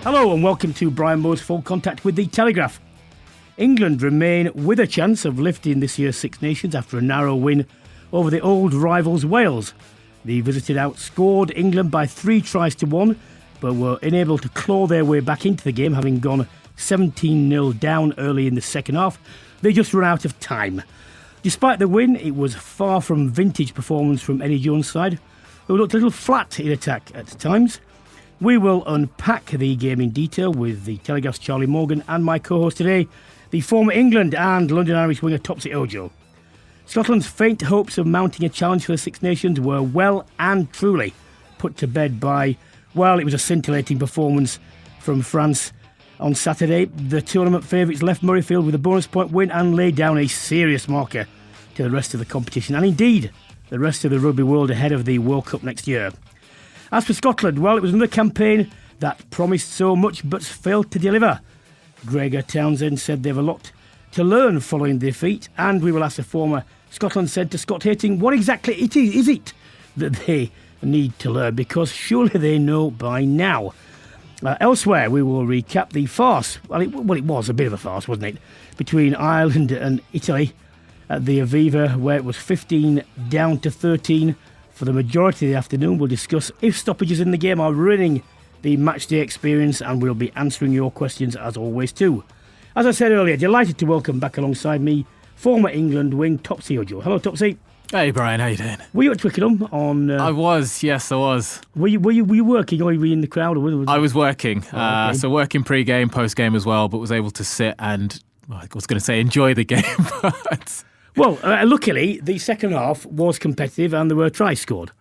Hello and welcome to Brian Moore's Full Contact with the Telegraph. England remain with a chance of lifting this year's Six Nations after a narrow win over the old rivals Wales. The visitors outscored England by 3 tries to 1, but were unable to claw their way back into the game, having gone 17-0 down early in the second half. They just ran out of time. Despite the win, it was far from vintage performance from Eddie Jones' side, who looked a little flat in attack at times. We will unpack the game in detail with the Telegraph's Charlie Morgan and my co-host today, the former England and London Irish winger Topsy Ojo. Scotland's faint hopes of mounting a challenge for the Six Nations were well and truly put to bed by, well, it was a scintillating performance from France on Saturday. The tournament favourites left Murrayfield with a bonus point win and laid down a serious marker to the rest of the competition and indeed the rest of the rugby world ahead of the World Cup next year. As for Scotland, well, it was another campaign that promised so much but failed to deliver. Gregor Townsend said they have a lot to learn following the defeat, and we will ask the former Scotland centre Scott Hastings what exactly it is it that they need to learn, because surely they know by now. Elsewhere, we will recap the farce. Well, it was a bit of a farce, wasn't it? Between Ireland and Italy at the Aviva, where it was 15 down to 13 for the majority of the afternoon. We'll discuss if stoppages in the game are ruining the matchday experience, and we'll be answering your questions as always too. As I said earlier, delighted to welcome back alongside me former England wing Topsy Ojo. Hello, Topsy. Hey, Brian, how you doing? Were you at Twickenham on? I was, yes, I was. Were you working, or were you in the crowd? I was working, okay. So working pre-game, post-game as well, but was able to sit and, well, I was going to say enjoy the game, but... Well, luckily, the second half was competitive and there were tries scored.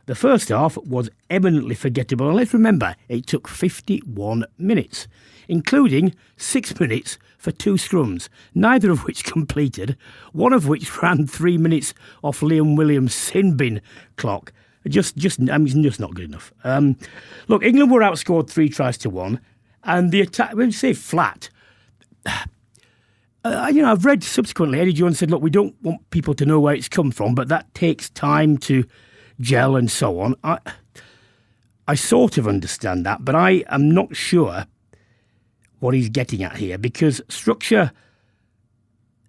The first half was eminently forgettable, and let's remember, it took 51 minutes, including 6 minutes for 2 scrums, neither of which completed, one of which ran 3 minutes off Liam Williams' sin bin clock. Just not good enough. Look, England were outscored 3 tries to 1, and the attack, when you say flat... I've read subsequently, Eddie Jones said, look, we don't want people to know where it's come from, but that takes time to gel and so on. I sort of understand that, but I am not sure what he's getting at here, because structure,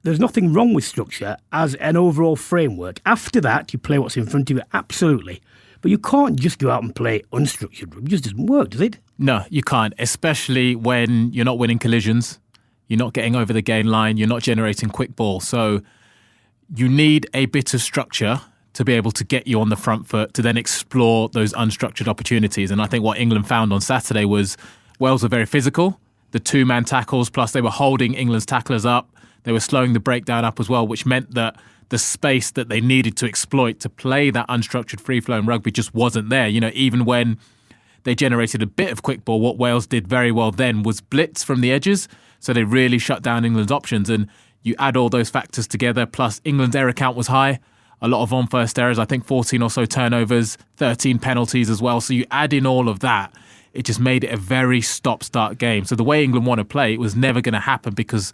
there's nothing wrong with structure as an overall framework. After that, you play what's in front of you, absolutely. But you can't just go out and play unstructured. It just doesn't work, does it? No, you can't, especially when you're not winning collisions. You're not getting over the gain line. You're not generating quick ball. So you need a bit of structure to be able to get you on the front foot to then explore those unstructured opportunities. And I think what England found on Saturday was Wales were very physical. The 2-man tackles, plus they were holding England's tacklers up. They were slowing the breakdown up as well, which meant that the space that they needed to exploit to play that unstructured free-flowing rugby just wasn't there. You know, even when they generated a bit of quick ball, what Wales did very well then was blitz from the edges. So they really shut down England's options, and you add all those factors together, plus England's error count was high, a lot of on-first errors, I think 14 or so turnovers, 13 penalties as well. So you add in all of that, it just made it a very stop-start game. So the way England want to play, it was never going to happen because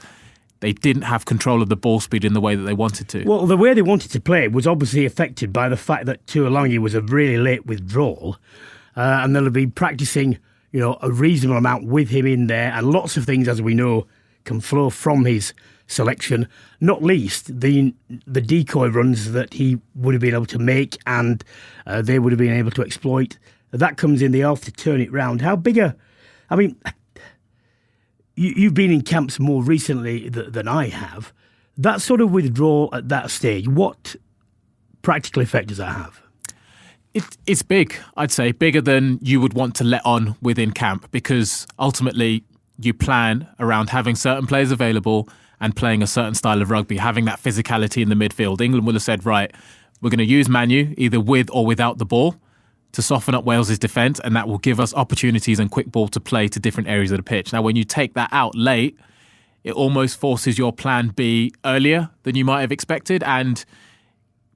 they didn't have control of the ball speed in the way that they wanted to. Well, the way they wanted to play was obviously affected by the fact that Tuolangi was a really late withdrawal, and they'll be practising a reasonable amount with him in there, and lots of things, as we know, can flow from his selection, not least the decoy runs that he would have been able to make and they would have been able to exploit. That comes in the half to turn it round. How big you've been in camps more recently than I have. That sort of withdrawal at that stage, what practical effect does that have? It's big, I'd say, bigger than you would want to let on within camp, because ultimately you plan around having certain players available and playing a certain style of rugby, having that physicality in the midfield. England will have said, right, we're going to use Manu either with or without the ball to soften up Wales's defence, and that will give us opportunities and quick ball to play to different areas of the pitch. Now, when you take that out late, it almost forces your plan B earlier than you might have expected. And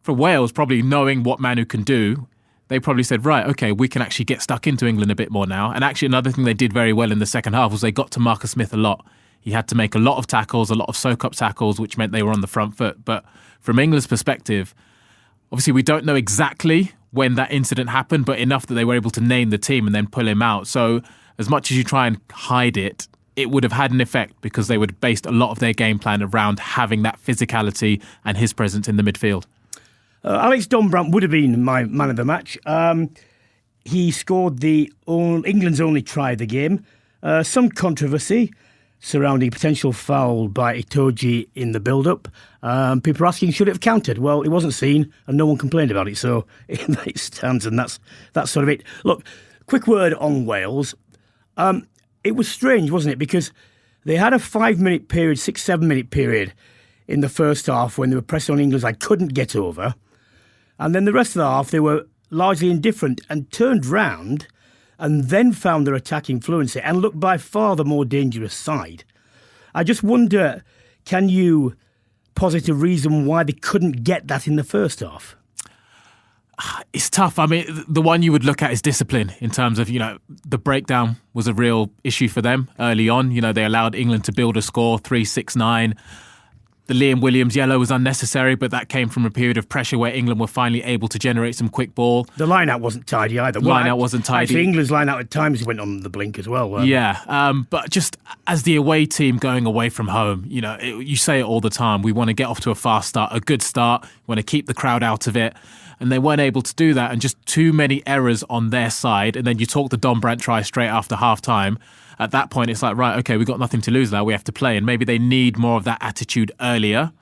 for Wales, probably knowing what Manu can do, they probably said, right, okay, we can actually get stuck into England a bit more now. And actually another thing they did very well in the second half was they got to Marcus Smith a lot. He had to make a lot of tackles, a lot of soak-up tackles, which meant they were on the front foot. But from England's perspective, obviously we don't know exactly when that incident happened, but enough that they were able to name the team and then pull him out. So as much as you try and hide it, it would have had an effect because they would have based a lot of their game plan around having that physicality and his presence in the midfield. Alex Dombrandt would have been my man of the match. He scored England's only try of the game. Some controversy surrounding potential foul by Itoje in the build-up. People are asking, should it have counted? Well, it wasn't seen and no one complained about it, so it stands, and that's sort of it. Look, quick word on Wales. It was strange, wasn't it? Because they had a 5-minute period, 6-7-minute period in the first half when they were pressing on England's side, couldn't get over. And then the rest of the half, they were largely indifferent and turned round and then found their attacking fluency and looked by far the more dangerous side. I just wonder, can you posit a reason why they couldn't get that in the first half? It's tough. I mean, the one you would look at is discipline in terms of, the breakdown was a real issue for them early on. They allowed England to build a score, 3-6-9. The Liam Williams yellow was unnecessary, but that came from a period of pressure where England were finally able to generate some quick ball. The line-out wasn't tidy either. Line-out wasn't tidy. Actually, England's line-out at times went on the blink as well. Yeah, but just as the away team going away from home, you say it all the time, we want to get off to a fast start, a good start, we want to keep the crowd out of it. And they weren't able to do that, and just too many errors on their side. And then you talk the Dombrandt try straight after half-time. At that point, it's like, right, okay, we've got nothing to lose now. We have to play. And maybe they need more of that attitude earlier,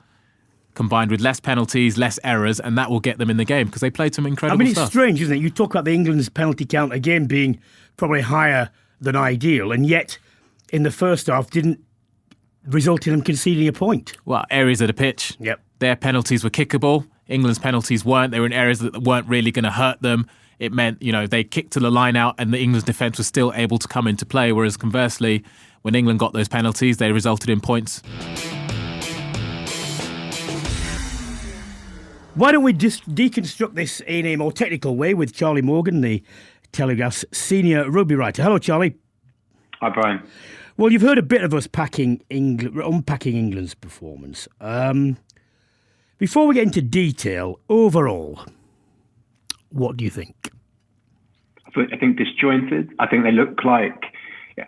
combined with less penalties, less errors, and that will get them in the game because they played some incredible stuff. It's strange, isn't it? You talk about the England's penalty count again being probably higher than ideal, and yet in the first half didn't result in them conceding a point. Well, areas of the pitch. Yep. Their penalties were kickable. England's penalties weren't. They were in areas that weren't really going to hurt them. It meant, they kicked to the line out and the England's defence was still able to come into play, whereas conversely, when England got those penalties, they resulted in points. Why don't we just deconstruct this in a more technical way with Charlie Morgan, the Telegraph's senior rugby writer. Hello, Charlie. Hi, Brian. Well, you've heard a bit of us unpacking England's performance. Before we get into detail, overall, what do you think? I think disjointed. I think they look like...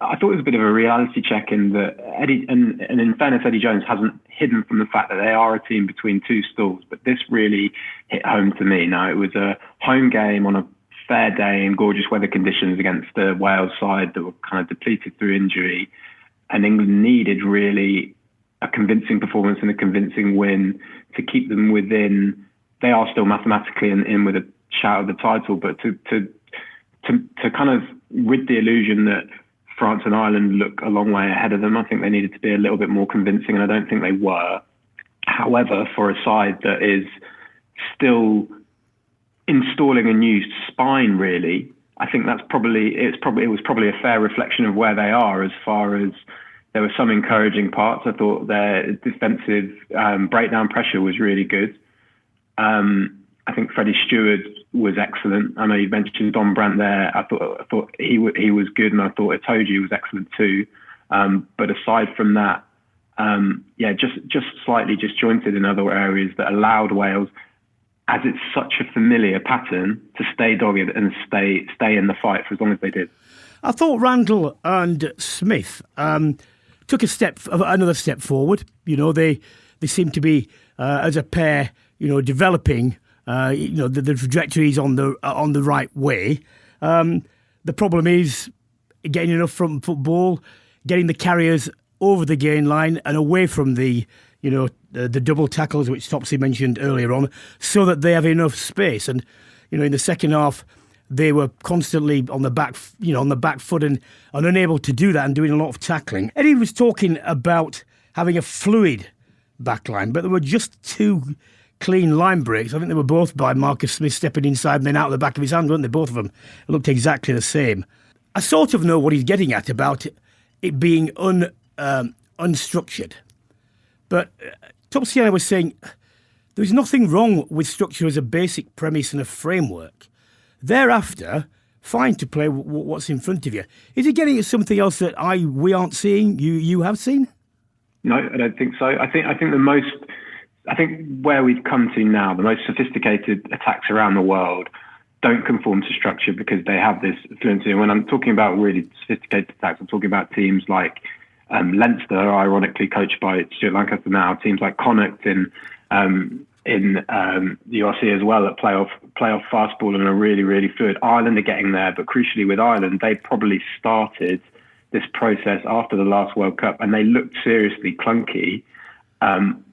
I thought it was a bit of a reality check in that Eddie, and in fairness, Eddie Jones hasn't hidden from the fact that they are a team between two stools, but this really hit home to me. Now, it was a home game on a fair day in gorgeous weather conditions against the Wales side that were kind of depleted through injury, and England needed really a convincing performance and a convincing win to keep them within. They are still mathematically in with a shout of the title, but to kind of rid the illusion that France and Ireland look a long way ahead of them, I think they needed to be a little bit more convincing, and I don't think they were. However, for a side that is still installing a new spine, really, I think it was probably a fair reflection of where they are. As far as there were some encouraging parts, I thought their defensive breakdown pressure was really good. I think Freddie Stewart was excellent. I know you mentioned Dombrandt there. I thought he was good, and I thought Itoje was excellent too. But aside from that, just slightly disjointed in other areas that allowed Wales, as it's such a familiar pattern, to stay dogged and stay in the fight for as long as they did. I thought Randall and Smith took another step forward. They seem to be as a pair, developing. The trajectory is on the right way. The problem is getting enough front football, getting the carriers over the gain line and away from the double tackles which Topsy mentioned earlier on, so that they have enough space. And in the second half, they were constantly on the back foot and unable to do that and doing a lot of tackling. Eddie was talking about having a fluid backline, but there were just two clean line breaks. I think they were both by Marcus Smith stepping inside and then out of the back of his hand, weren't they? Both of them looked exactly the same. I sort of know what he's getting at about it being unstructured. But Topsy and I was saying there's nothing wrong with structure as a basic premise and a framework. Thereafter, fine to play what's in front of you. Is it getting at something else that we aren't seeing, you have seen? No, I don't think so. I think where we've come to now, the most sophisticated attacks around the world don't conform to structure because they have this fluency. And when I'm talking about really sophisticated attacks, I'm talking about teams like Leinster, ironically coached by Stuart Lancaster now, teams like Connacht in the URC as well, that playoff fastball and are really, really fluid. Ireland are getting there, but crucially with Ireland, they probably started this process after the last World Cup, and they looked seriously clunky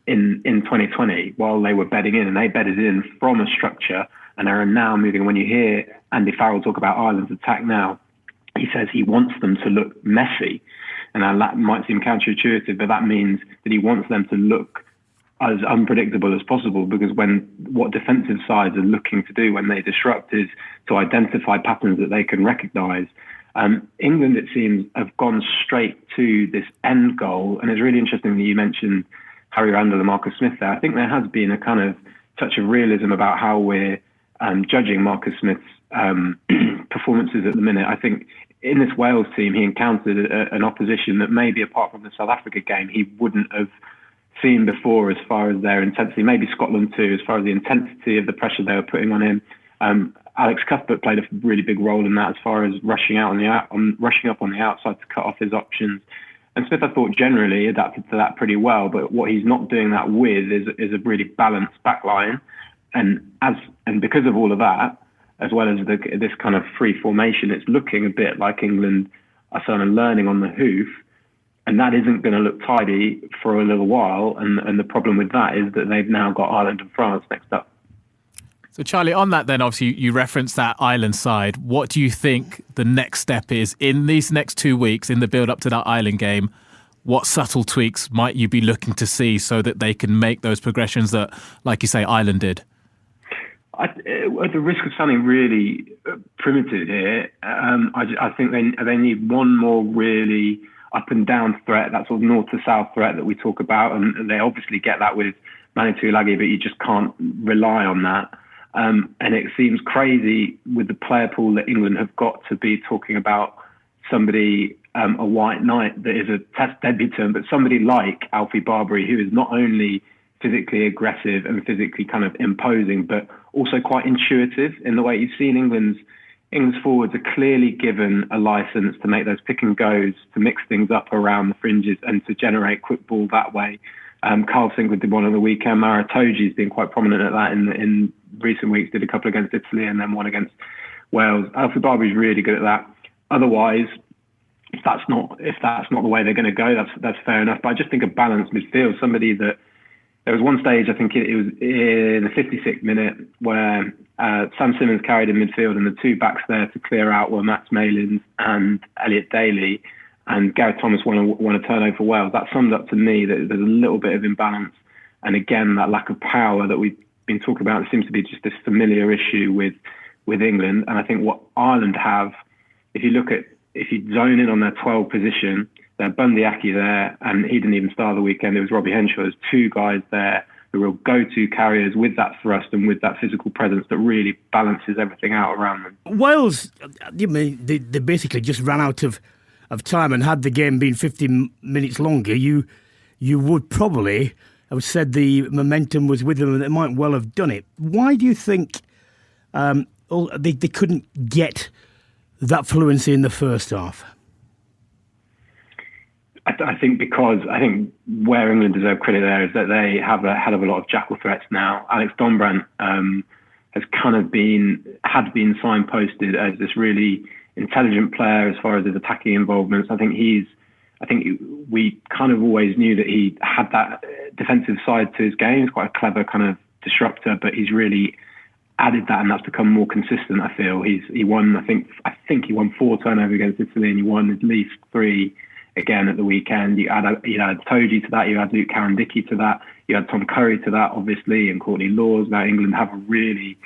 in 2020 while they were bedding in, and they bedded in from a structure and are now moving. When you hear Andy Farrell talk about Ireland's attack now, he says he wants them to look messy. And that might seem counterintuitive, but that means that he wants them to look as unpredictable as possible, because what defensive sides are looking to do when they disrupt is to identify patterns that they can recognise. England, it seems, have gone straight to this end goal, and it's really interesting that you mentioned Harry Randall and Marcus Smith there. I think there has been a kind of touch of realism about how we're judging Marcus Smith's performances at the minute. I think in this Wales team, he encountered an opposition that maybe apart from the South Africa game, he wouldn't have seen before as far as their intensity, maybe Scotland too, as far as the intensity of the pressure they were putting on him. Alex Cuthbert played a really big role in that as far as rushing up on the outside to cut off his options. And Smith, I thought, generally adapted to that pretty well, but what he's not doing that with is a really balanced backline. And because of all of that, as well as this kind of free formation, it's looking a bit like England are sort of learning on the hoof, and that isn't going to look tidy for a little while. And the problem with that is that they've now got Ireland and France next up. So, Charlie, on that then, obviously you referenced that Ireland side. What do you think the next step is in these next 2 weeks in the build-up to that Ireland game? What subtle tweaks might you be looking to see so that they can make those progressions that, like you say, Ireland did? At the risk of sounding really primitive here, I think they need one more really up and down threat, that sort of north to south threat that we talk about, and they obviously get that with Manu Tuilagi, but you just can't rely on that. And it seems crazy with the player pool that England have got to be talking about somebody, a white knight that is a test debutant, but somebody like Alfie Barbary, who is not only physically aggressive and physically kind of imposing, but also quite intuitive in the way you've seen England's forwards are clearly given a license to make those pick and goes, to mix things up around the fringes and to generate quick ball that way. Carl Sinclair did one on the weekend. Maratoji's been quite prominent at that in recent weeks, did a couple against Italy and then one against Wales. Alfie Barbary's really good at that. Otherwise, if that's not the way they're going to go, that's fair enough. But I just think a balanced midfield, somebody that there was one stage, I think it was in the 56th minute, where Sam Simmons carried in midfield and the two backs there to clear out were Max Malins and Elliot Daly, and Gareth Thomas won a turnover for Wales. That summed up to me that there's a little bit of imbalance. And again, that lack of power that we've been talking about seems to be just this familiar issue with England. And I think what Ireland have, if you zone in on their 12 position, they're Bundy Aki there, and he didn't even start the weekend. It was Robbie Henshaw. There's two guys there who are go-to carriers with that thrust and with that physical presence that really balances everything out around them. Wales, they basically just ran out of time, and had the game been 50 minutes longer, you would probably have said the momentum was with them and they might well have done it. Why do you think they couldn't get that fluency in the first half? I think where England deserve credit there is that they have a hell of a lot of jackal threats now. Alex Dombrandt has kind of been signposted as this really intelligent player as far as his attacking involvements. I think we kind of always knew that he had that defensive side to his game. He's quite a clever kind of disruptor, but he's really added that, and that's become more consistent. I feel he won. I think he won 4 turnovers against Italy, and he won at least 3 again at the weekend. You add Toji to that. You add Luke Cowan-Dickey to that. You add Tom Curry to that, obviously, and Courtney Laws. Now England have a really,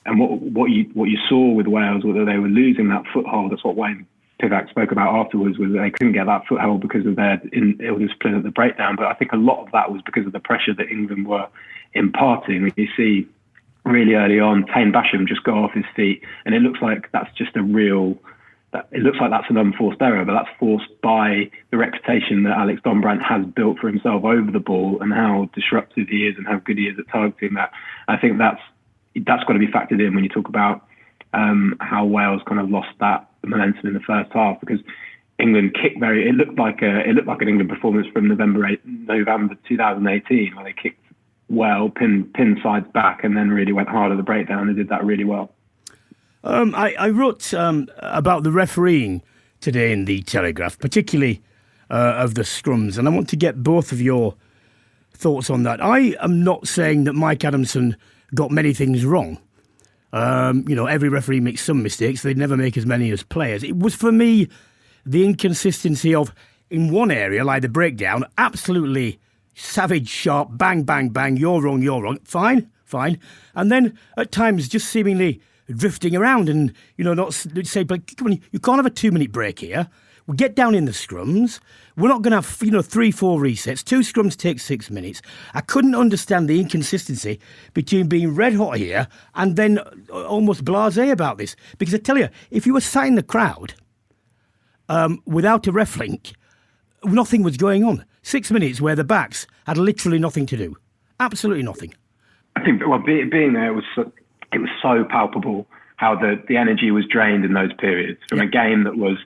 and what you saw with Wales, whether they were losing that foothold. That's what Wayne Pivac spoke about afterwards, was they couldn't get that foothold because of their ill-discipline at the breakdown. But I think a lot of that was because of the pressure that England were imparting. You see really early on, Tane Basham just go off his feet, and it looks like that's just that's an unforced error, but that's forced by the reputation that Alex Dombrandt has built for himself over the ball and how disruptive he is and how good he is at targeting that. I think that's got to be factored in when you talk about how Wales kind of lost that momentum in the first half, because England kicked it looked like an England performance from November 2018, where they kicked well, pinned sides back, and then really went hard at the breakdown. They did that really well. I wrote about the refereeing today in the Telegraph, particularly of the scrums, and I want to get both of your thoughts on that. I am not saying that Mike Adamson got many things wrong. Every referee makes some mistakes. They'd never make as many as players. It was, for me, the inconsistency of, in one area, like the breakdown, absolutely savage, sharp, bang, bang, bang, you're wrong, fine. And then, at times, just seemingly drifting around and, not say, but come on, you can't have a 2-minute break here. We'll get down in the scrums. We're not going to have, 3-4 resets. 2 scrums take 6 minutes. I couldn't understand the inconsistency between being red hot here and then almost blasé about this. Because I tell you, if you were sat in the crowd without a ref link, nothing was going on. 6 minutes where the backs had literally nothing to do. Absolutely nothing. I think, being there, it was so palpable how the energy was drained in those periods from a game that was,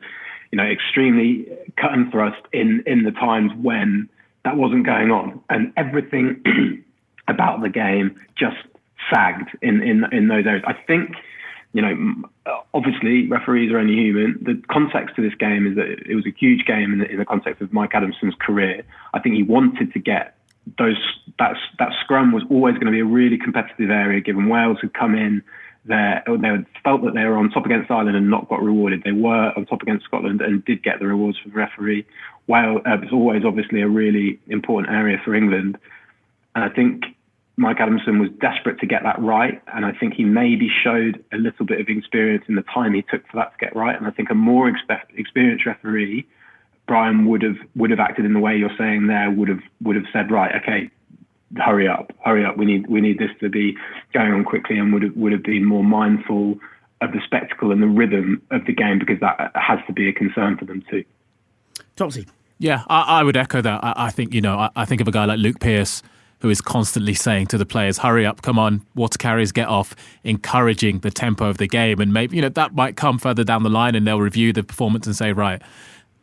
extremely cut and thrust in the times when that wasn't going on, and everything about the game just sagged in those areas. I think, obviously referees are only human. The context to this game is that it was a huge game in the context of Mike Adamson's career. I think he wanted to get that scrum was always going to be a really competitive area, given Wales had come in there. They felt that they were on top against Ireland and not got rewarded. They were on top against Scotland and did get the rewards from the referee. Wales was always obviously a really important area for England. And I think Mike Adamson was desperate to get that right. And I think he maybe showed a little bit of experience in the time he took for that to get right. And I think a more experienced referee, Brian, would have acted in the way you're saying there, would have said, right, okay, hurry up. We need this to be going on quickly, and would have been more mindful of the spectacle and the rhythm of the game, because that has to be a concern for them too. Topsy. Yeah, I would echo that. I think, I think of a guy like Luke Pearce, who is constantly saying to the players, hurry up, come on, water carriers, get off, encouraging the tempo of the game. And maybe, that might come further down the line and they'll review the performance and say, right,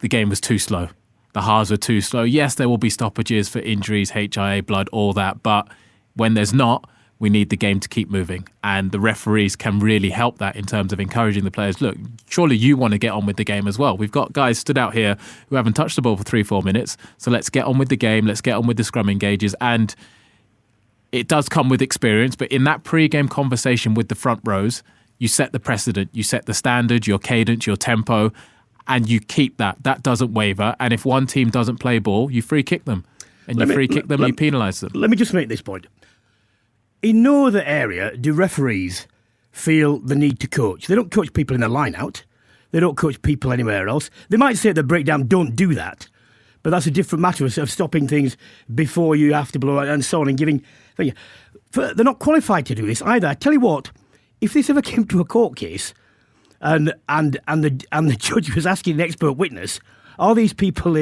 the game was too slow. The halves were too slow. Yes, there will be stoppages for injuries, HIA, blood, all that. But when there's not, we need the game to keep moving. And the referees can really help that in terms of encouraging the players. Look, surely you want to get on with the game as well. We've got guys stood out here who haven't touched the ball for 3-4 minutes. So let's get on with the game. Let's get on with the scrum engages. And it does come with experience. But in that pre-game conversation with the front rows, you set the precedent. You set the standard, your cadence, your tempo. And you keep that. That doesn't waver. And if one team doesn't play ball, you free kick them. And you penalise them. Let me just make this point. In no other area do referees feel the need to coach. They don't coach people in the line-out. They don't coach people anywhere else. They might say at the breakdown, don't do that. But that's a different matter of stopping things before you have to blow out and so on, and giving... They're not qualified to do this either. I tell you what, if this ever came to a court case... And the judge was asking the expert witness, are these people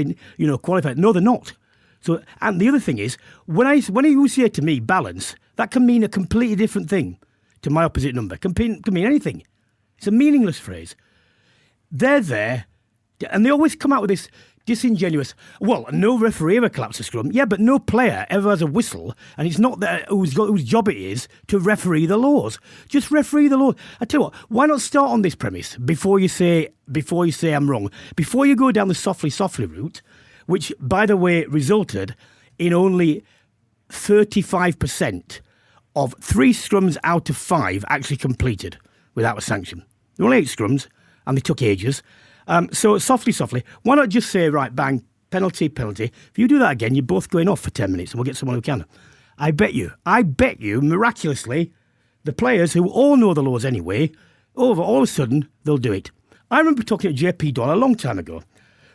qualified? No, they're not. So, and the other thing is, when you say to me balance, that can mean a completely different thing to my opposite number. Can mean anything. It's a meaningless phrase. They're there, and they always come out with this disingenuous, well, no referee ever claps a scrum. Yeah, but no player ever has a whistle, and it's not that whose job it is to referee the laws. Just referee the laws. I tell you what, why not start on this premise before you say I'm wrong? Before you go down the softly route, which, by the way, resulted in only 35% of 3 scrums out of 5 actually completed without a sanction. There were only 8 scrums, and they took ages. So softly, why not just say, right, bang, penalty. If you do that again, you're both going off for 10 minutes and we'll get someone who can. I bet you, miraculously, the players who all know the laws anyway, all of a sudden, they'll do it. I remember talking to JP Doyle a long time ago,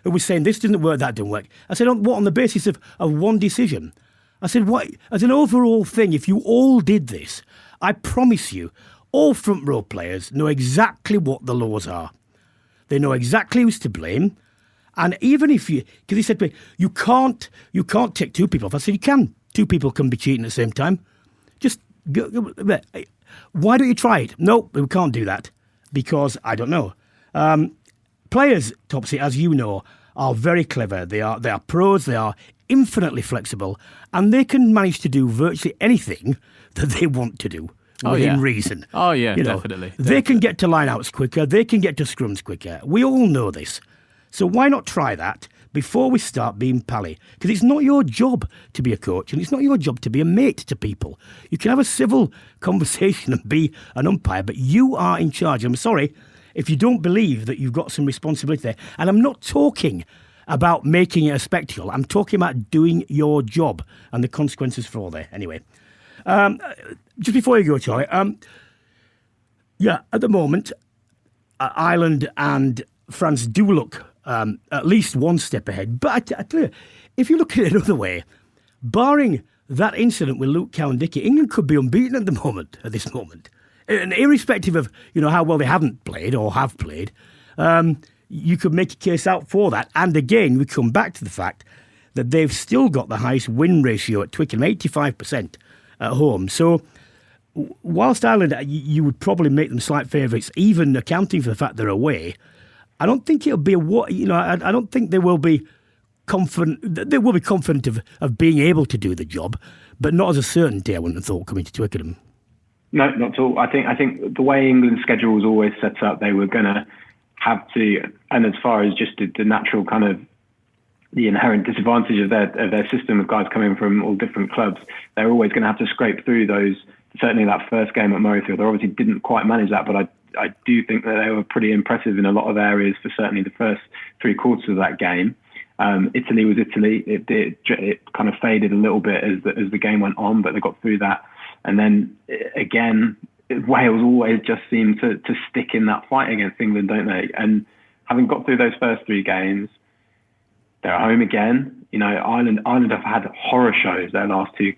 who was saying this doesn't work, that doesn't work. I said, on the basis of one decision? I said, what, as an overall thing, if you all did this, I promise you, all front row players know exactly what the laws are. They know exactly who's to blame. And even if because he said to me, you can't take 2 people off. I said, you can. 2 people can be cheating at the same time. Just go. Why don't you try it? No, we can't do that. because, I don't know. Players, Topsy, as you know, are very clever. They are pros, they are infinitely flexible, and they can manage to do virtually anything that they want to do within reason. Oh, yeah, definitely. They can get to line-outs quicker, they can get to scrums quicker. We all know this. So why not try that before we start being pally? Because it's not your job to be a coach, and it's not your job to be a mate to people. You can have a civil conversation and be an umpire, but you are in charge. I'm sorry if you don't believe that you've got some responsibility there. And I'm not talking about making it a spectacle. I'm talking about doing your job and the consequences for all there. Anyway, just before you go, Charlie, at the moment, Ireland and France do look at least one step ahead. But I tell you, if you look at it another way, barring that incident with Luke Cowan-Dickie, England could be unbeaten at this moment. And irrespective of, how well they haven't played or have played, you could make a case out for that. And again, we come back to the fact that they've still got the highest win ratio at Twickenham, 85% at home. So whilst Ireland, you would probably make them slight favourites, even accounting for the fact they're away, I don't think it'll be I don't think they will be confident. They will be confident of being able to do the job, but not as a certainty, I wouldn't have thought, coming to Twickenham. No, not at all. I think the way England's schedule was always set up, they were going to have to, and as far as just the natural kind of the inherent disadvantage of their system of guys coming from all different clubs, they're always going to have to scrape through those. Certainly that first game at Murrayfield, they obviously didn't quite manage that, but I do think that they were pretty impressive in a lot of areas for certainly the first three quarters of that game. Italy was Italy. It kind of faded a little bit as the game went on, but they got through that. And then again, Wales always just seem to stick in that fight against England, don't they? And having got through those first three games, they're home again. Ireland have had horror shows their last two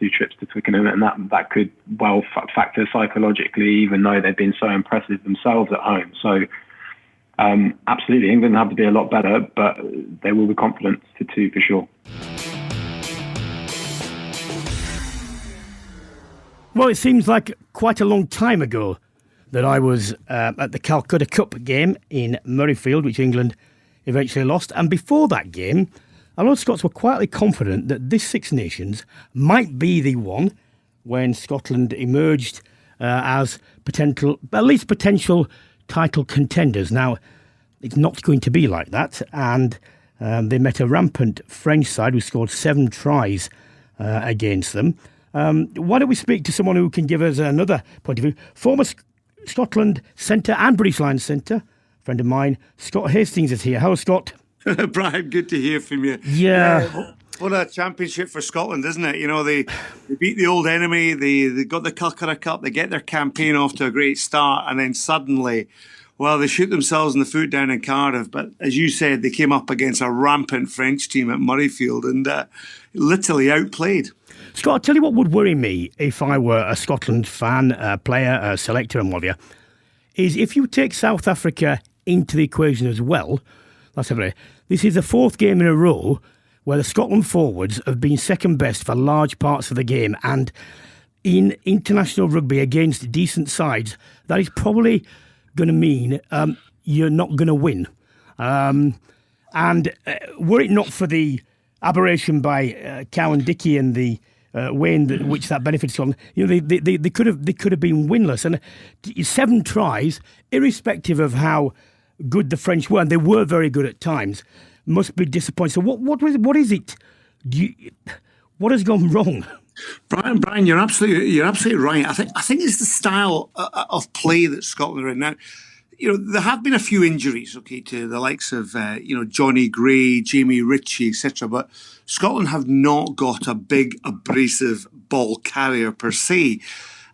trips to Twickenham, and that could well factor psychologically, even though they've been so impressive themselves at home. So absolutely, England have to be a lot better, but they will be confident to for sure. Well, it seems like quite a long time ago that I was at the Calcutta Cup game in Murrayfield, which England eventually lost. And before that game, a lot of Scots were quietly confident that this Six Nations might be the one when Scotland emerged as at least potential title contenders. Now, it's not going to be like that. And they met a rampant French side who scored 7 tries against them. Why don't we speak to someone who can give us another point of view? Former Scotland centre and British Lions centre, friend of mine, Scott Hastings is here. Hello, Scott. Brian, good to hear from you. Yeah. What a championship for Scotland, isn't it? They beat the old enemy, they got the Calcutta Cup, they get their campaign off to a great start, and then suddenly, they shoot themselves in the foot down in Cardiff. But as you said, they came up against a rampant French team at Murrayfield and literally outplayed. Scott, I'll tell you what would worry me if I were a Scotland fan, player, selector and what have you, is if you take South Africa into the equation as well. This is the 4th game in a row where the Scotland forwards have been second best for large parts of the game. And in international rugby against decent sides, that is probably going to mean you're not going to win. And were it not for the aberration by Cowan-Dickie and the way in which that benefited Scotland, they could have been winless. And 7 tries, irrespective of how good the French were, and they were very good at times, must be disappointing. So what is it? What has gone wrong? Brian, you're absolutely right. I think it's the style of play that Scotland are in now. There have been a few injuries, to the likes of Johnny Gray, Jamie Ritchie, etc. But Scotland have not got a big abrasive ball carrier per se.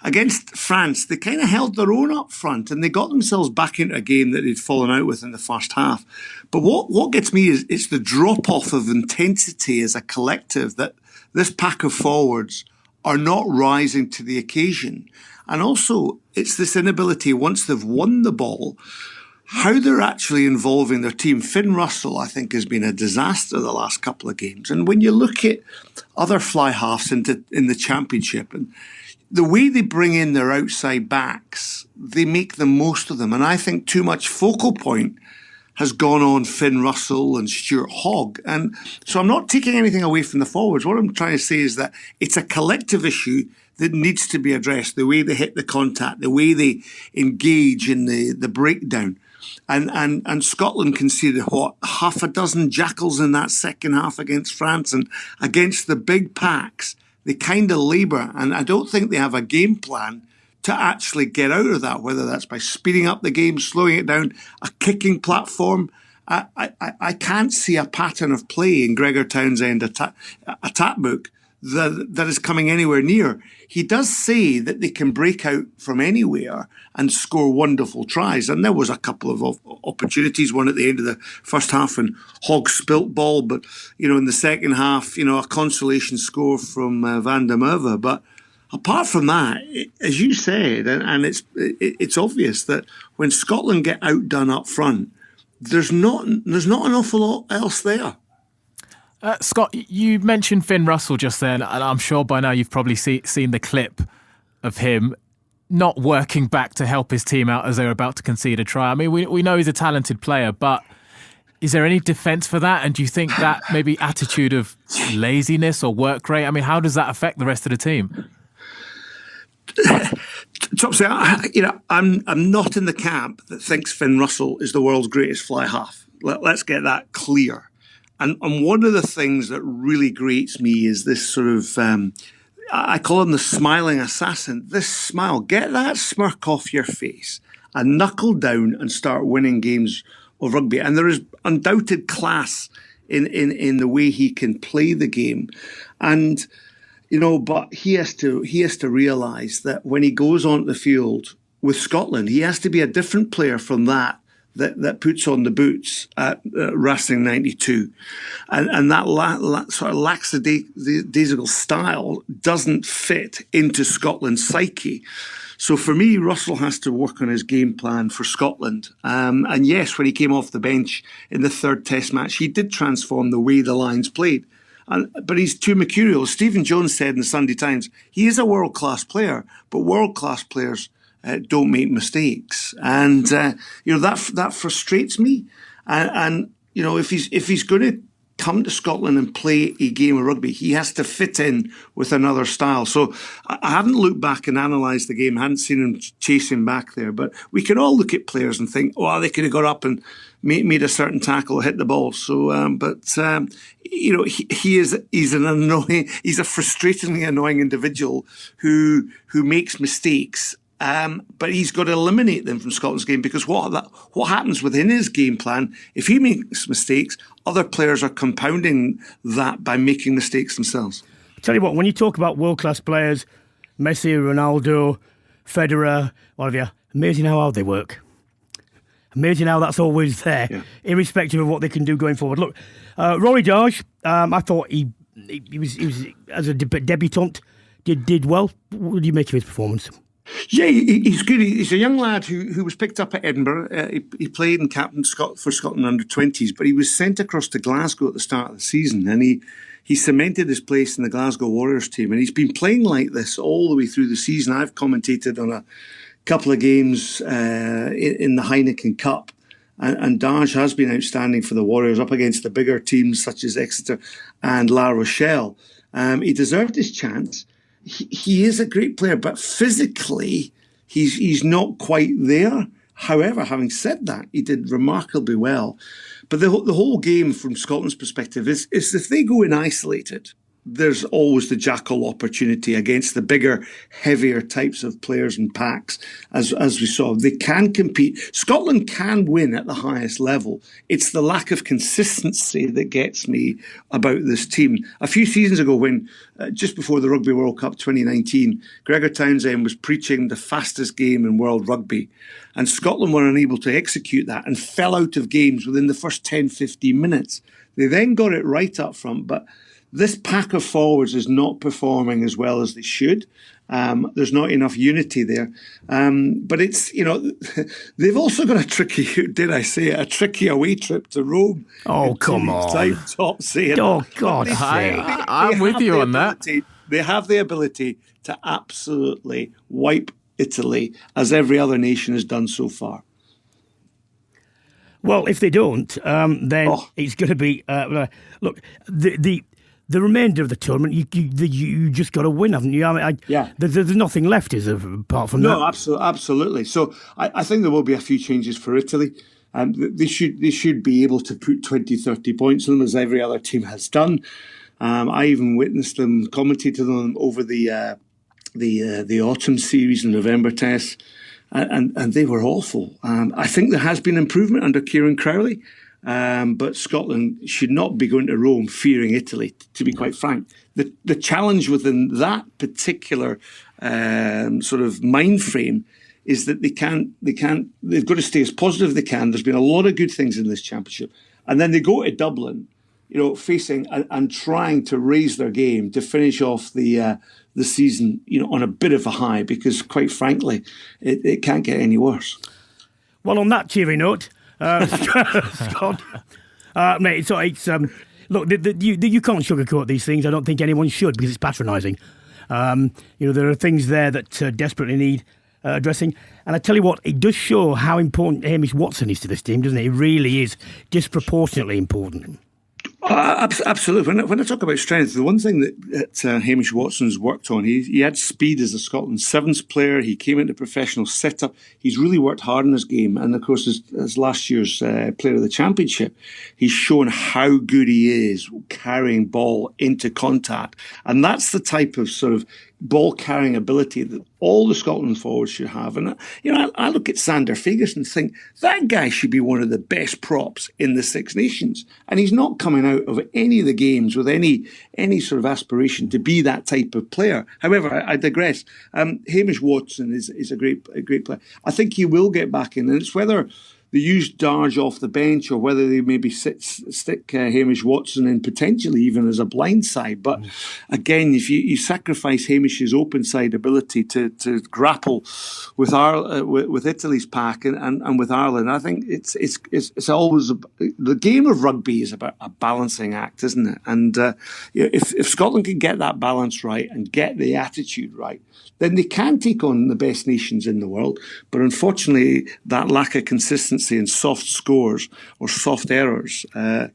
Against France, they kind of held their own up front and they got themselves back into a game that they'd fallen out with in the first half. But what gets me is it's the drop-off of intensity as a collective, that this pack of forwards are not rising to the occasion. And also, it's this inability, once they've won the ball, how they're actually involving their team. Finn Russell, I think, has been a disaster the last couple of games. And when you look at other fly halves in the championship, and the way they bring in their outside backs, they make the most of them. And I think too much focal point has gone on Finn Russell and Stuart Hogg. And so I'm not taking anything away from the forwards. What I'm trying to say is that it's a collective issue that needs to be addressed, the way they hit the contact, the way they engage in the breakdown. And Scotland conceded, half a dozen jackals in that second half against France, and against the big packs, they kind of labour. And I don't think they have a game plan to actually get out of that, whether that's by speeding up the game, slowing it down, a kicking platform. I can't see a pattern of play in Gregor Townsend attack book that is coming anywhere near. He does say that they can break out from anywhere and score wonderful tries. And there was a couple of opportunities, one at the end of the first half when Hogg spilt ball, but, in the second half, a consolation score from Van der Merwe. But apart from that, as you said, and it's obvious that when Scotland get outdone up front, there's not an awful lot else there. Scott, you mentioned Finn Russell just then, and I'm sure by now you've probably seen the clip of him not working back to help his team out as they were about to concede a try. I mean, we know he's a talented player, but is there any defence for that? And do you think that maybe attitude of laziness or work rate, I mean, how does that affect the rest of the team? Topsy, I'm not in the camp that thinks Finn Russell is the world's greatest fly half. Let's get that clear. And one of the things that really grates me is this sort of, I call him the smiling assassin. This smile, get that smirk off your face and knuckle down and start winning games of rugby. And there is undoubted class in the way he can play the game. And, but he has to realise that when he goes onto the field with Scotland, he has to be a different player from that puts on the boots at Racing 92. And that sort of lackadaisical style doesn't fit into Scotland's psyche. So for me, Russell has to work on his game plan for Scotland. And yes, when he came off the bench in the third test match, he did transform the way the Lions played. But he's too mercurial. Stephen Jones said in the Sunday Times, he is a world-class player, but world-class players don't make mistakes, and that frustrates me. And if he's going to come to Scotland and play a game of rugby, he has to fit in with another style. So I haven't looked back and analysed the game. I hadn't seen him chasing back there, but we can all look at players and think, they could have got up and made a certain tackle, hit the ball. So, he's an annoying, he's a frustratingly annoying individual who makes mistakes. But he's got to eliminate them from Scotland's game, because what happens within his game plan, if he makes mistakes, other players are compounding that by making mistakes themselves. Tell you what, when you talk about world-class players, Messi, Ronaldo, Federer, what have you, amazing how hard they work. Amazing how that's always there, irrespective of what they can do going forward. Look, Rory Darge, I thought he was as a debutant, did well. What do you make of his performance? Yeah, he's good. He's a young lad who was picked up at Edinburgh. He played and captained for Scotland under-20s, but he was sent across to Glasgow at the start of the season, and he cemented his place in the Glasgow Warriors team, and he's been playing like this all the way through the season. I've commentated on a couple of games in the Heineken Cup, and Darge has been outstanding for the Warriors up against the bigger teams such as Exeter and La Rochelle. He deserved his chance. He is a great player, but physically he's not quite there. However, having said that, he did remarkably well. But the whole game from Scotland's perspective is if they go in isolated, there's always the jackal opportunity against the bigger, heavier types of players and packs, as we saw. They can compete. Scotland can win at the highest level. It's the lack of consistency that gets me about this team. A few seasons ago, when just before the Rugby World Cup 2019, Gregor Townsend was preaching the fastest game in world rugby, and Scotland were unable to execute that and fell out of games within the first 10-15 minutes. They then got it right up front, but this pack of forwards is not performing as well as they should. There's not enough unity there. But it's, they've also got a tricky away trip to Rome. Oh, come on. Topsy. Oh, God. I'm with you on that. They have the ability to absolutely wipe Italy, as every other nation has done so far. Well, if they don't, then it's going to be... look, the remainder of the tournament, you just got to win, haven't you? I mean, there's nothing left, is there, apart from that? No, absolutely. So I think there will be a few changes for Italy. They should be able to put 20, 30 points on them, as every other team has done. I even witnessed them, commentated on them over the autumn series and November tests, and they were awful. I think there has been improvement under Kieran Crowley, but Scotland should not be going to Rome fearing Italy, to be quite frank. The challenge within that particular sort of mind frame is that they've got to stay as positive as they can. There's been a lot of good things in this championship. And then they go to Dublin, facing and trying to raise their game to finish off the season, on a bit of a high, because quite frankly, it can't get any worse. Well, on that cheery note, Scott, mate, it's look, you can't sugarcoat these things. I don't think anyone should, because it's patronising. There are things there that desperately need addressing. And I tell you what, it does show how important Hamish Watson is to this team, doesn't it? It really is disproportionately important. Absolutely. When I talk about strength, the one thing that Hamish Watson's worked on, he had speed as a Scotland sevens player. He came into professional setup. He's really worked hard in his game. And of course, as last year's player of the championship, he's shown how good he is carrying ball into contact. And that's the type of sort of ball carrying ability that all the Scotland forwards should have. And I look at Sander Ferguson and think that guy should be one of the best props in the Six Nations, and he's not coming out of any of the games with any sort of aspiration to be that type of player. However, I digress. Hamish Watson is a great player. I think he will get back in, and it's whether they use Darge off the bench or whether they maybe stick Hamish Watson in potentially even as a blind side. But again, if you sacrifice Hamish's open side ability to grapple with with Italy's pack and with Ireland, I think it's always the game of rugby is about a balancing act, isn't it? And if Scotland can get that balance right and get the attitude right, then they can take on the best nations in the world. But unfortunately, that lack of consistency and soft scores or soft errors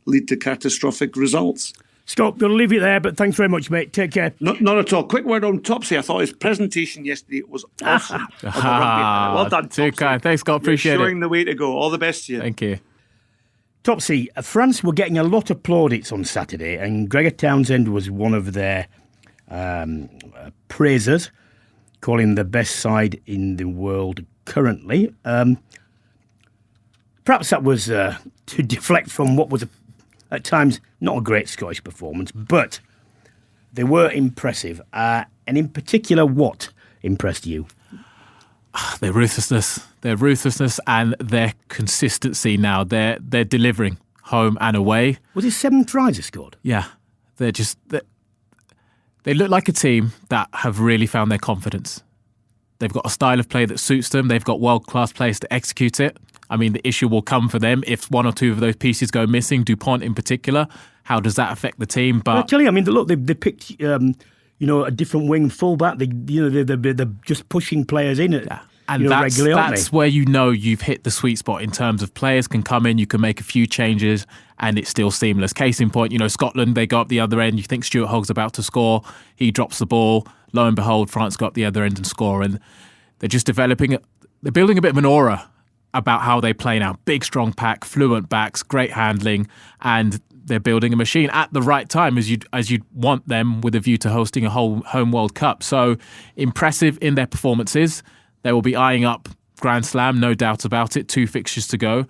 lead to catastrophic results. Scott, we'll leave it there, but thanks very much, mate. Take care. Not at all. Quick word on Topsy. I thought his presentation yesterday was awesome. Well done, Topsy. Too kind. Thanks, Scott. Appreciate it. Showing the way to go. All the best to you. Thank you. Topsy, France were getting a lot of plaudits on Saturday, and Gregor Townsend was one of their praisers, calling the best side in the world currently. Perhaps that was to deflect from what was, at times, not a great Scottish performance, but they were impressive. And in particular, what impressed you? Their ruthlessness and their consistency now. They're delivering home and away. Was it 7 tries they scored? Yeah. They look like a team that have really found their confidence. They've got a style of play that suits them. They've got world-class players to execute it. I mean, the issue will come for them if one or two of those pieces go missing, Dupont in particular. How does that affect the team? But I tell you, look, they picked, a different wing fullback. They're just pushing players in it. Yeah. And that's where you've hit the sweet spot in terms of players can come in, you can make a few changes, and it's still seamless. Case in point, Scotland, they go up the other end. You think Stuart Hogg's about to score. He drops the ball. Lo and behold, France go up the other end and score. And they're just they're building a bit of an aura about how they play now. Big, strong pack, fluent backs, great handling, and they're building a machine at the right time as you'd want them with a view to hosting a whole home World Cup. So impressive in their performances. They will be eyeing up Grand Slam, no doubt about it. 2 fixtures to go.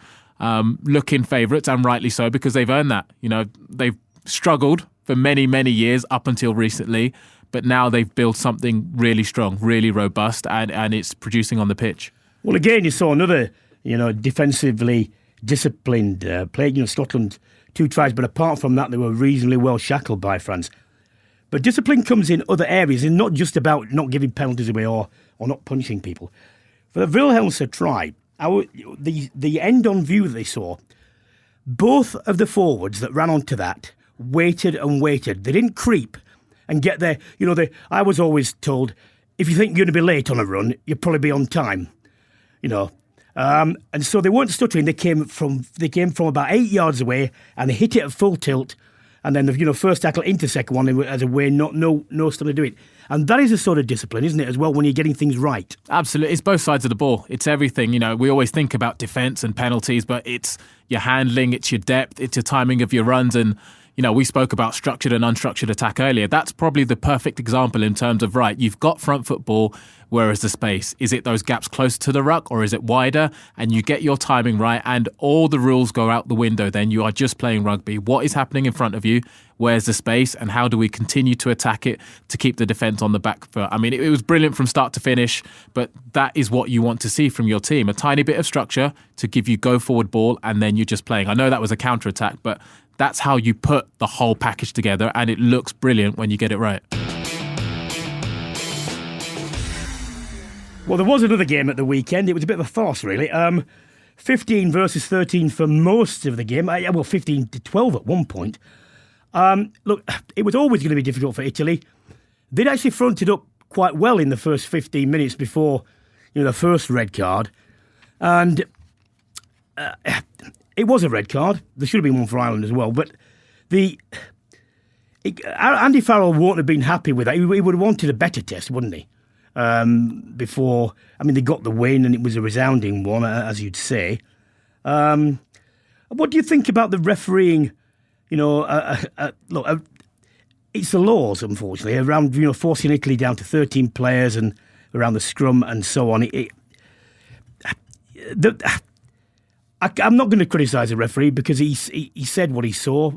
Looking favourites, and rightly so, because they've earned that. They've struggled for many, many years up until recently, but now they've built something really strong, really robust, and it's producing on the pitch. Well, again, you saw another, defensively disciplined play. Scotland, 2 tries, but apart from that, they were reasonably well shackled by France. But discipline comes in other areas, and not just about not giving penalties away or not punching people. For the Wilhelmse try, the end on view that they saw, both of the forwards that ran onto that waited and waited. They didn't creep. and get there. I was always told, if you think you're going to be late on a run, you'll probably be on time. And so they weren't stuttering. They came from about 8 yards away, and they hit it at full tilt. And then the first tackle into second one as a way, no stuff to do it. And that is a sort of discipline, isn't it, as well, when you're getting things right? Absolutely. It's both sides of the ball. It's everything. We always think about defence and penalties, but it's your handling, it's your depth, it's your timing of your runs. And, we spoke about structured and unstructured attack earlier. That's probably the perfect example in terms of, right, you've got front football, where is the space? Is it those gaps closer to the ruck or is it wider? And you get your timing right and all the rules go out the window. Then you are just playing rugby. What is happening in front of you? Where's the space? And how do we continue to attack it to keep the defence on the back foot? I mean, it was brilliant from start to finish, but that is what you want to see from your team. A tiny bit of structure to give you go forward ball and then you're just playing. I know that was a counter attack, but that's how you put the whole package together and it looks brilliant when you get it right. Well, there was another game at the weekend. It was a bit of a farce, really. 15 versus 13 for most of the game. 15 to 12 at one point. Look, it was always going to be difficult for Italy. They'd actually fronted up quite well in the first 15 minutes before the first red card. And it was a red card. There should have been one for Ireland as well. But Andy Farrell wouldn't have been happy with that. He would have wanted a better test, wouldn't he? They got the win and it was a resounding one, as you'd say. What do you think about the refereeing? Look, it's the laws, unfortunately, around forcing Italy down to 13 players and around the scrum and so on. I'm not going to criticise the referee because he said what he saw.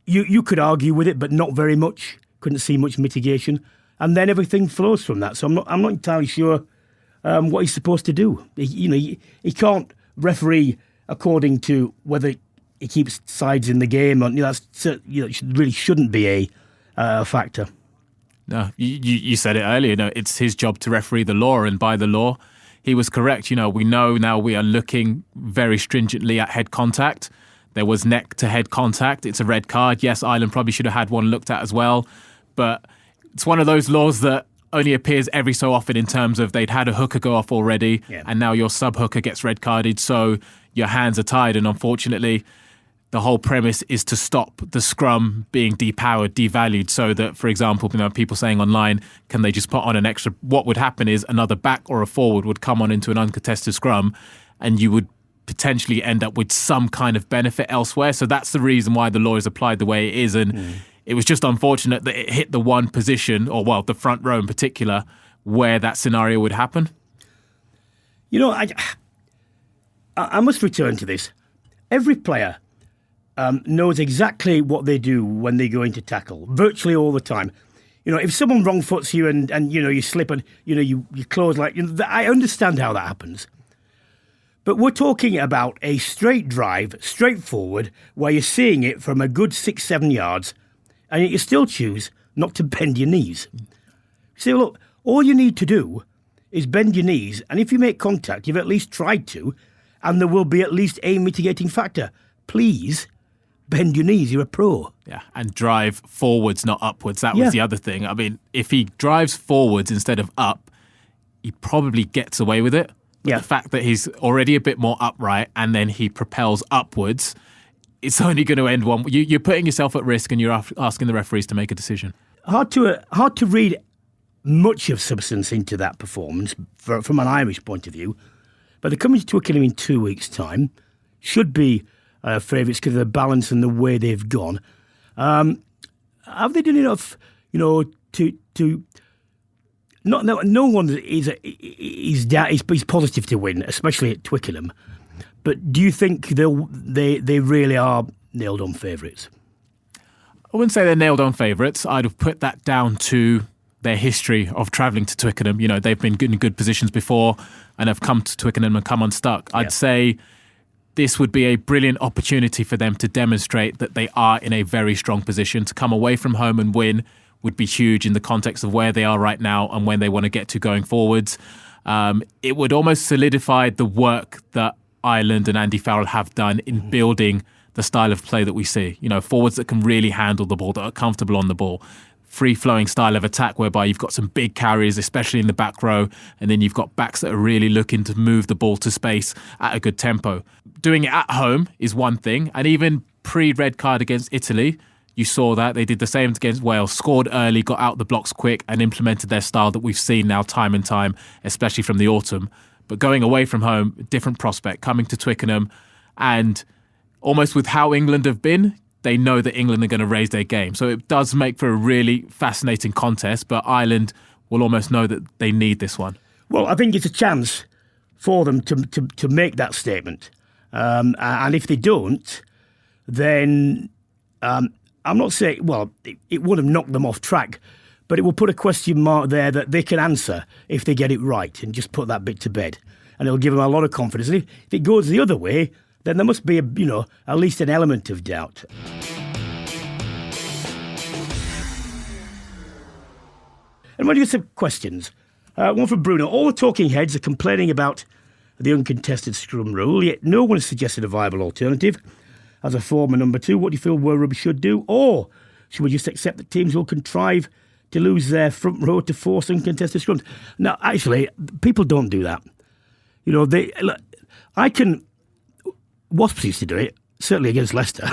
You could argue with it, but not very much. Couldn't see much mitigation. And then everything flows from that. So I'm not entirely sure what he's supposed to do. He can't referee according to whether he keeps sides in the game. Or, really shouldn't be a factor. No, you said it earlier. It's his job to referee the law, and by the law, he was correct. We know now we are looking very stringently at head contact. There was neck to head contact. It's a red card. Yes, Ireland probably should have had one looked at as well, but it's one of those laws that only appears every so often in terms of they'd had a hooker go off already and now your sub-hooker gets red carded, so your hands are tied. And unfortunately, the whole premise is to stop the scrum being depowered, devalued, so that, for example, people saying online, can they just put on an extra? What would happen is another back or a forward would come on into an uncontested scrum and you would potentially end up with some kind of benefit elsewhere. So that's the reason why the law is applied the way it is. And it was just unfortunate that it hit the one position, or the front row in particular, where that scenario would happen. I must return to this. Every player knows exactly what they do when they go into tackle, virtually all the time. If someone wrong foots you and you slip and you close I understand how that happens. But we're talking about a straight drive, straight forward, where you're seeing it from a good 6-7 yards, and yet you still choose not to bend your knees. See, look, all you need to do is bend your knees, and if you make contact, you've at least tried to, and there will be at least a mitigating factor. Please bend your knees, you're a pro. Yeah, and drive forwards, not upwards. That was the other thing. I mean, if he drives forwards instead of up, he probably gets away with it. But the fact that he's already a bit more upright and then he propels upwards, it's only going to end one. You're putting yourself at risk and you're asking the referees to make a decision. Hard to read much of substance into that performance from an Irish point of view. But they're coming to Twickenham in 2 weeks' time. Should be favourites because of the balance and the way they've gone. Have they done enough, to no one is positive to win, especially at Twickenham. But do you think they really are nailed-on favourites? I wouldn't say they're nailed-on favourites. I'd have put that down to their history of travelling to Twickenham. They've been in good positions before and have come to Twickenham and come unstuck. I'd say this would be a brilliant opportunity for them to demonstrate that they are in a very strong position. To come away from home and win would be huge in the context of where they are right now and when they want to get to going forwards. It would almost solidify the work that Ireland and Andy Farrell have done in building the style of play that we see. Forwards that can really handle the ball, that are comfortable on the ball. Free-flowing style of attack whereby you've got some big carries, especially in the back row, and then you've got backs that are really looking to move the ball to space at a good tempo. Doing it at home is one thing, and even pre-red card against Italy, you saw that. They did the same against Wales, scored early, got out the blocks quick, and implemented their style that we've seen now time and time, especially from the autumn. But going away from home, different prospect, coming to Twickenham, and almost with how England have been, they know that England are going to raise their game. So it does make for a really fascinating contest, but Ireland will almost know that they need this one. Well, I think it's a chance for them to make that statement. And if they don't, then I'm not saying, well, it would have knocked them off track, but it will put a question mark there that they can answer if they get it right and just put that bit to bed. And it'll give them a lot of confidence. And if it goes the other way, then there must be, at least an element of doubt. And when you get some questions, one from Bruno. All the talking heads are complaining about the uncontested scrum rule, yet no one has suggested a viable alternative. As a former number 2, what do you feel World Rugby should do? Or should we just accept that teams will contrive to lose their front row to force uncontested scrums? Now, actually, people don't do that. Wasps used to do it, certainly against Leicester,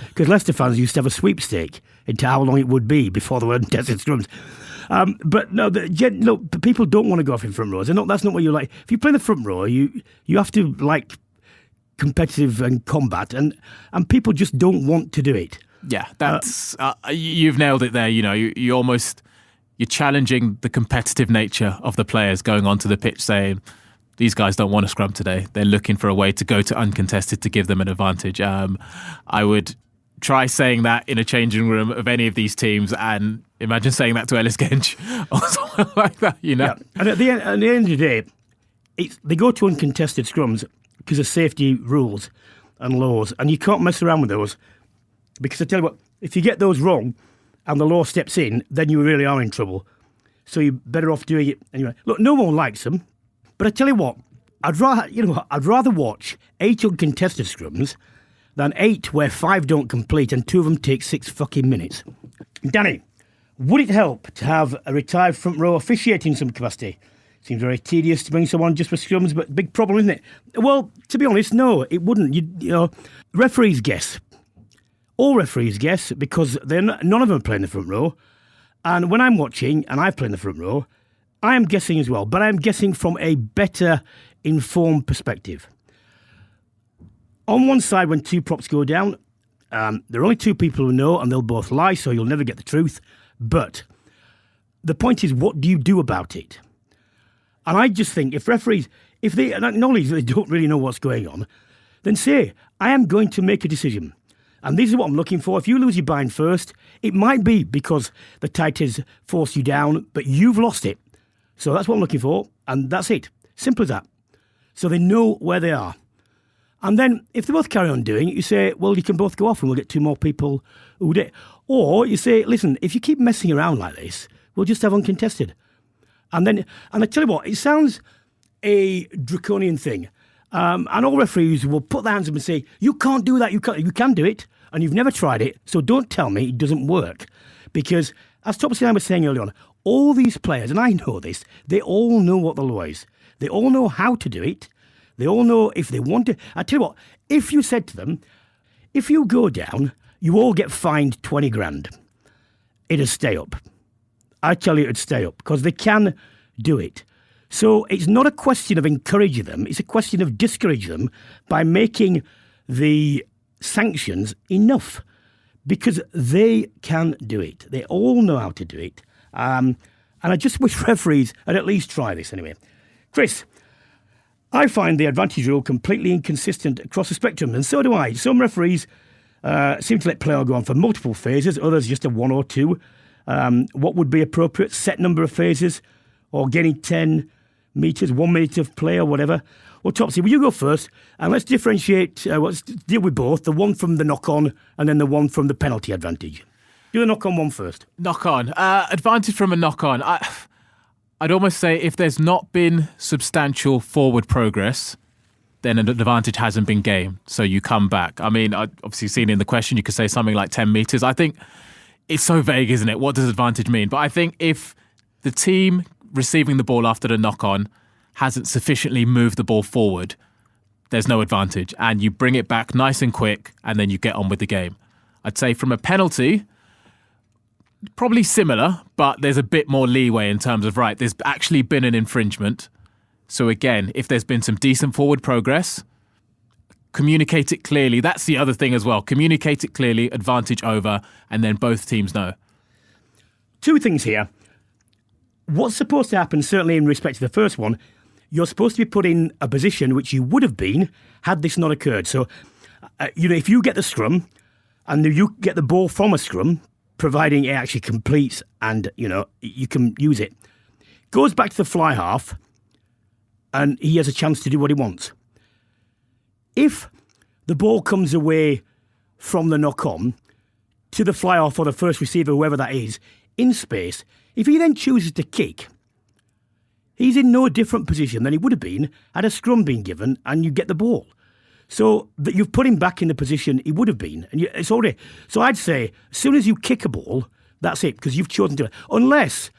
because Leicester fans used to have a sweepstake into how long it would be before there were untested scrums. But no, people don't want to go off in front rows. That's not what you like. If you play in the front row, you have to like competitive and combat, and people just don't want to do it. Yeah, that's you've nailed it there. You're challenging the competitive nature of the players going onto the pitch, saying these guys don't want to scrum today. They're looking for a way to go to uncontested to give them an advantage. I would try saying that in a changing room of any of these teams, and imagine saying that to Ellis Gench or something like that. Yeah. And at the end of the day, they go to uncontested scrums because of safety rules and laws, and you can't mess around with those, because I tell you what, if you get those wrong and the law steps in, then you really are in trouble. So you're better off doing it anyway. Look, no one likes them, but I tell you what, I'd rather watch 8 uncontested scrums than 8 where 5 don't complete and 2 of them take 6 fucking minutes. Danny, would it help to have a retired front row officiating in some capacity? Seems very tedious to bring someone just for scrums, but big problem, isn't it? Well, to be honest, no, it wouldn't. Referees guess. All referees guess because none of them are playing the front row. And when I'm watching, and I play in the front row, I am guessing as well, but I'm guessing from a better informed perspective. On one side, when 2 props go down, there are only 2 people who know, and they'll both lie, so you'll never get the truth. But the point is, what do you do about it? And I just think if referees, if they acknowledge that they don't really know what's going on, then say, I am going to make a decision. And this is what I'm looking for. If you lose your bind first, it might be because the tight has forced you down, but you've lost it. So that's what I'm looking for, and that's it. Simple as that. So they know where they are. And then if they both carry on doing it, you say, well, you can both go off and we'll get 2 more people who do it. Or you say, listen, if you keep messing around like this, we'll just have uncontested. And I tell you what, it sounds a draconian thing. And all referees will put their hands up and say, you can't do that, you can do it, and you've never tried it, so don't tell me it doesn't work. Because, as Topsy and I were saying earlier on, all these players, and I know this, they all know what the law is. They all know how to do it. They all know if they want to. I tell you what, if you said to them, if you go down, you all get fined 20 grand, it'd stay up. I tell you it'd stay up, because they can do it. So it's not a question of encouraging them, it's a question of discouraging them by making the sanctions enough, because they can do it. They all know how to do it. And I just wish referees would at least try this anyway. Chris, I find the advantage rule completely inconsistent across the spectrum, and so do I. Some referees seem to let play go on for multiple phases, others just a 1 or 2. What would be appropriate? Set number of phases, or getting 10 metres, 1 minute of play or whatever. Well, Topsy, will you go first? And let's differentiate, let's deal with both, the one from the knock-on and then the one from the penalty advantage. Do the knock-on one first. Knock-on. Advantage from a knock-on. I'd almost say if there's not been substantial forward progress, then an advantage hasn't been gained. So you come back. I mean, I obviously seen in the question, you could say something like 10 metres. I think it's so vague, isn't it? What does advantage mean? But I think if the team receiving the ball after the knock-on hasn't sufficiently moved the ball forward, there's no advantage. And you bring it back nice and quick, and then you get on with the game. I'd say from a penalty, probably similar, but there's a bit more leeway in terms of, right, there's actually been an infringement. So again, if there's been some decent forward progress, communicate it clearly. That's the other thing as well. Communicate it clearly, advantage over, and then both teams know. Two things here. What's supposed to happen, certainly in respect to the first one, you're supposed to be put in a position which you would have been had this not occurred. So, if you get the scrum and you get the ball from a scrum, providing it actually completes and, you can use it, goes back to the fly half and he has a chance to do what he wants. If the ball comes away from the knock-on to the fly-off or the first receiver, whoever that is, in space, if he then chooses to kick, he's in no different position than he would have been had a scrum been given and you get the ball. So that you've put him back in the position he would have been. And it's already. So I'd say, as soon as you kick a ball, that's it, because you've chosen to. Unless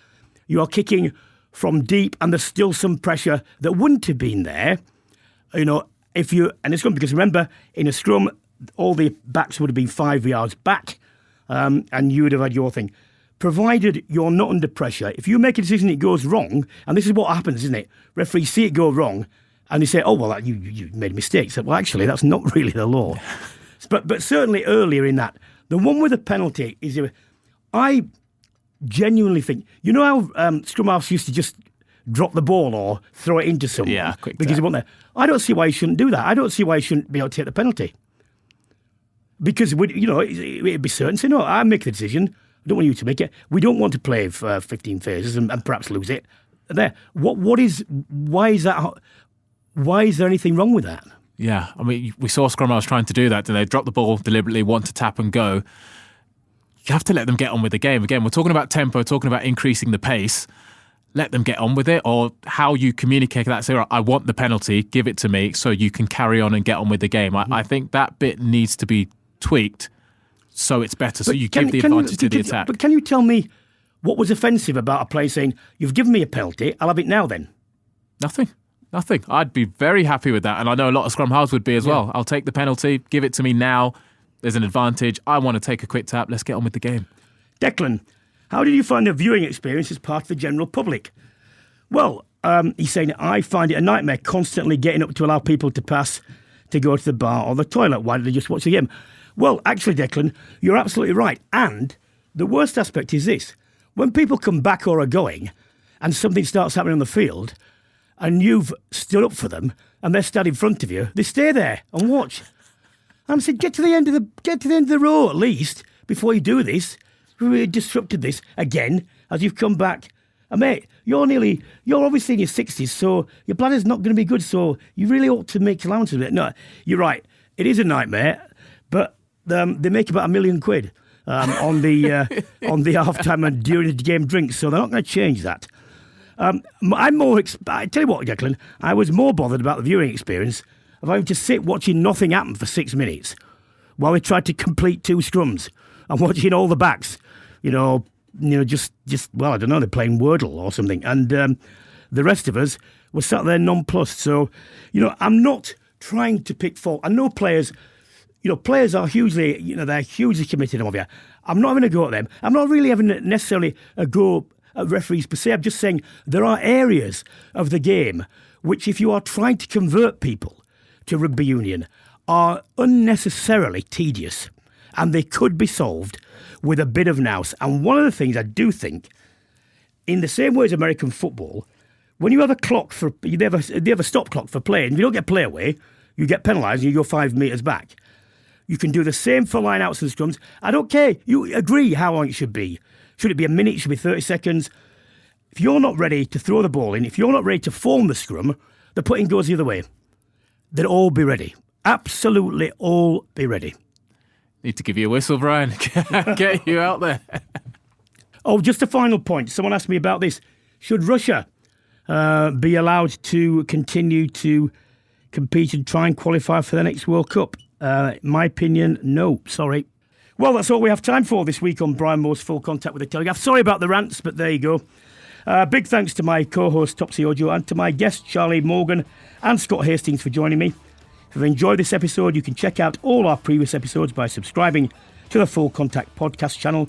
you are kicking from deep and there's still some pressure that wouldn't have been there, if you, and it's good because remember, in a scrum, all the backs would have been 5 yards back, and you would have had your thing. Provided you're not under pressure, if you make a decision it goes wrong, and this is what happens, isn't it? Referees see it go wrong, and they say, "Oh well, you made a mistake." So, well, actually, that's not really the law. But certainly earlier in that, the one with the penalty is, I genuinely think, how scrum halves used to just drop the ball or throw it into someone because they want there. I don't see why you shouldn't do that. I don't see why you shouldn't be able to take the penalty. Because, it'd be certain. Say, no, I make the decision. I don't want you to make it. We don't want to play for 15 phases and perhaps lose it. There. Why is that? Why is there anything wrong with that? Yeah, I mean, we saw scrum halves trying to do that. They drop the ball deliberately, want to tap and go. You have to let them get on with the game. Again, we're talking about tempo, talking about increasing the pace. Let them get on with it, or how you communicate that. Say, right, I want the penalty, give it to me so you can carry on and get on with the game. I think that bit needs to be tweaked so it's better, so you give the advantage to the attack. But can you tell me what was offensive about a player saying, "You've given me a penalty, I'll have it now then"? Nothing. I'd be very happy with that, and I know a lot of scrum halves would be as well. I'll take the penalty, give it to me now. There's an advantage. I want to take a quick tap. Let's get on with the game. Declan, how did you find the viewing experience as part of the general public? Well, he's saying, I find it a nightmare constantly getting up to allow people to pass to go to the bar or the toilet. Why don't they just watch the game? Well, actually, Declan, you're absolutely right. And the worst aspect is this. When people come back or are going and something starts happening on the field and you've stood up for them and they're standing in front of you, they stay there and watch. And I said, get to the end of the row at least before you do this. We disrupted this again as you've come back. And mate, you're obviously in your 60s, so your bladder's not going to be good, so you really ought to make allowances with it. No, you're right. It is a nightmare, but they make about £1 million on the half-time and during the game drinks, so they're not going to change that. I tell you what, Declan, I was more bothered about the viewing experience of having to sit watching nothing happen for 6 minutes while we tried to complete 2 scrums and watching all the backs, just well, I don't know, they're playing Wordle or something, and the rest of us were sat there nonplussed. So, I'm not trying to pick fault. I know players are hugely, they're hugely committed and all that. I'm not having a go at them. I'm not really having necessarily a go at referees per se. I'm just saying there are areas of the game which, if you are trying to convert people to rugby union, are unnecessarily tedious, and they could be solved with a bit of nous. And one of the things I do think, in the same way as American football, when you have a clock they have a stop clock for play, and if you don't get play away, you get penalised and you go 5 metres back. You can do the same for line-outs and scrums. I don't care. You agree how long it should be. Should it be a minute? Should it be 30 seconds? If you're not ready to throw the ball in, if you're not ready to form the scrum, the putting goes the other way. They'll all be ready. Absolutely all be ready. Need to give you a whistle, Brian. Get you out there. Oh, just a final point. Someone asked me about this. Should Russia be allowed to continue to compete and try and qualify for the next World Cup? My opinion, no. Sorry. Well, that's all we have time for this week on Brian Moore's Full Contact with the Telegraph. Sorry about the rants, but there you go. Big thanks to my co-host Topsy Ojo and to my guests Charlie Morgan and Scott Hastings for joining me. If you've enjoyed this episode, you can check out all our previous episodes by subscribing to the Full Contact podcast channel.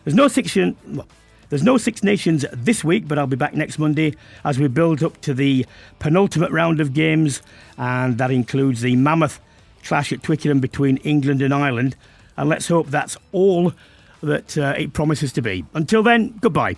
There's no Six Nations this week, but I'll be back next Monday as we build up to the penultimate round of games, and that includes the mammoth clash at Twickenham between England and Ireland. And let's hope that's all that it promises to be. Until then, goodbye.